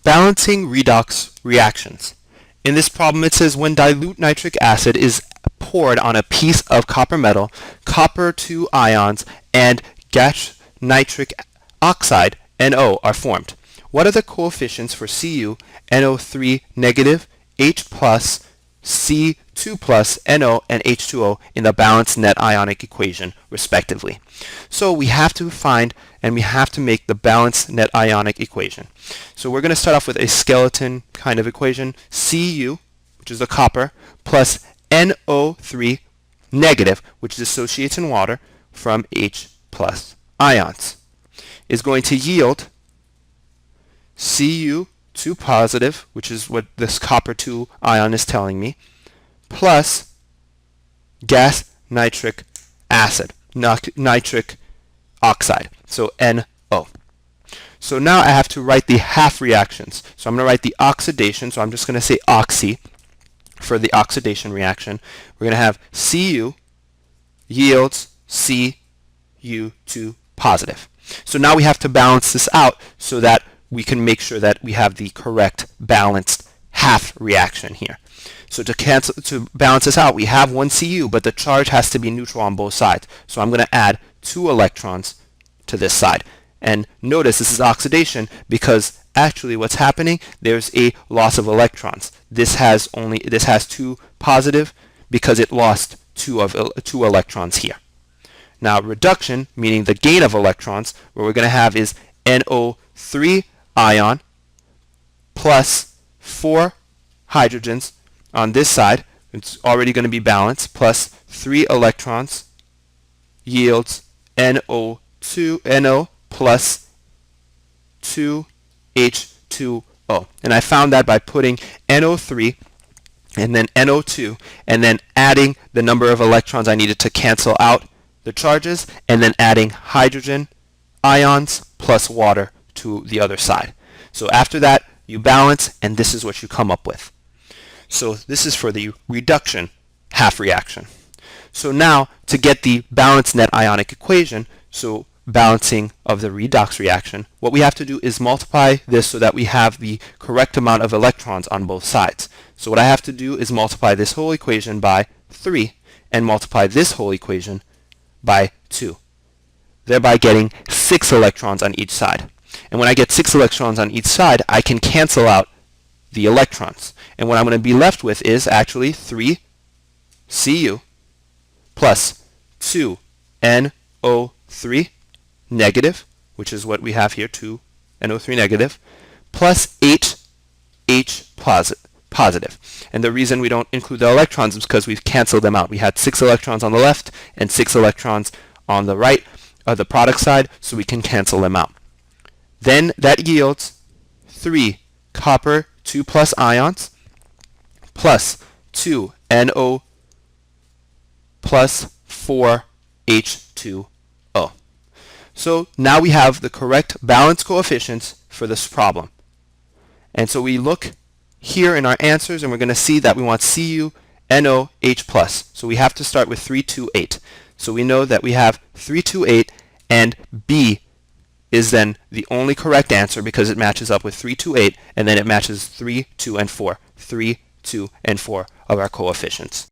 Balancing redox reactions. In this problem it says when dilute nitric acid is poured on a piece of copper metal, copper 2 ions and gas nitric oxide NO are formed. What are the coefficients for Cu, NO3 negative, H plus, C2 plus, NO, and H2O in the balanced net ionic equation, respectively? So we have to find and we have to make the balanced net ionic equation. So we're going to start off with a skeleton kind of equation. Cu, which is the copper, plus NO3 negative, which dissociates in water from H plus ions, is going to yield Cu2 positive, which is what this copper 2 ion is telling me, plus gas nitric acid, nitric oxide, so NO. So now I have to write the half reactions. So I'm going to write the oxidation, so I'm just going to say oxy for the oxidation reaction. We're going to have Cu yields Cu2 positive. So now we have to balance this out so that we can make sure that we have the correct balanced half reaction here. So to balance this out, we have one Cu, but the charge has to be neutral on both sides. So I'm going to add 2 electrons to this side. And notice this is oxidation because actually what's happening, there's a loss of electrons. This has 2 positive because it lost 2 electrons here. Now reduction, meaning the gain of electrons, what we're going to have is NO3 ion plus 4 hydrogens on this side. It's already going to be balanced, plus 3 electrons yields NO plus 2 H2O. And I found that by putting NO3 and then NO2 and then adding the number of electrons I needed to cancel out the charges, and then adding hydrogen ions plus water to the other side. So after that you balance, and this is what you come up with. So this is for the reduction half reaction. So now to get the balanced net ionic equation, so balancing of the redox reaction, what we have to do is multiply this so that we have the correct amount of electrons on both sides. So what I have to do is multiply this whole equation by 3 and multiply this whole equation by 2, thereby getting 6 electrons on each side. And when I get 6 electrons on each side, I can cancel out the electrons. And what I'm going to be left with is actually 3 Cu plus 2 NO3 negative, which is what we have here, 2 NO3 negative, plus 8 H positive. And the reason we don't include the electrons is because we've canceled them out. We had 6 electrons on the left and 6 electrons on the right of the product side, so we can cancel them out. Then that yields 3 copper 2 plus ions plus 2 NO plus 4 H2O. So now we have the correct balance coefficients for this problem. And so we look here in our answers and we're going to see that we want Cu, NO, H plus. So we have to start with 328. So we know that we have 328 and B is then the only correct answer because it matches up with 328 and then it matches 3, 2, and 4. 3, 2, and 4 of our coefficients.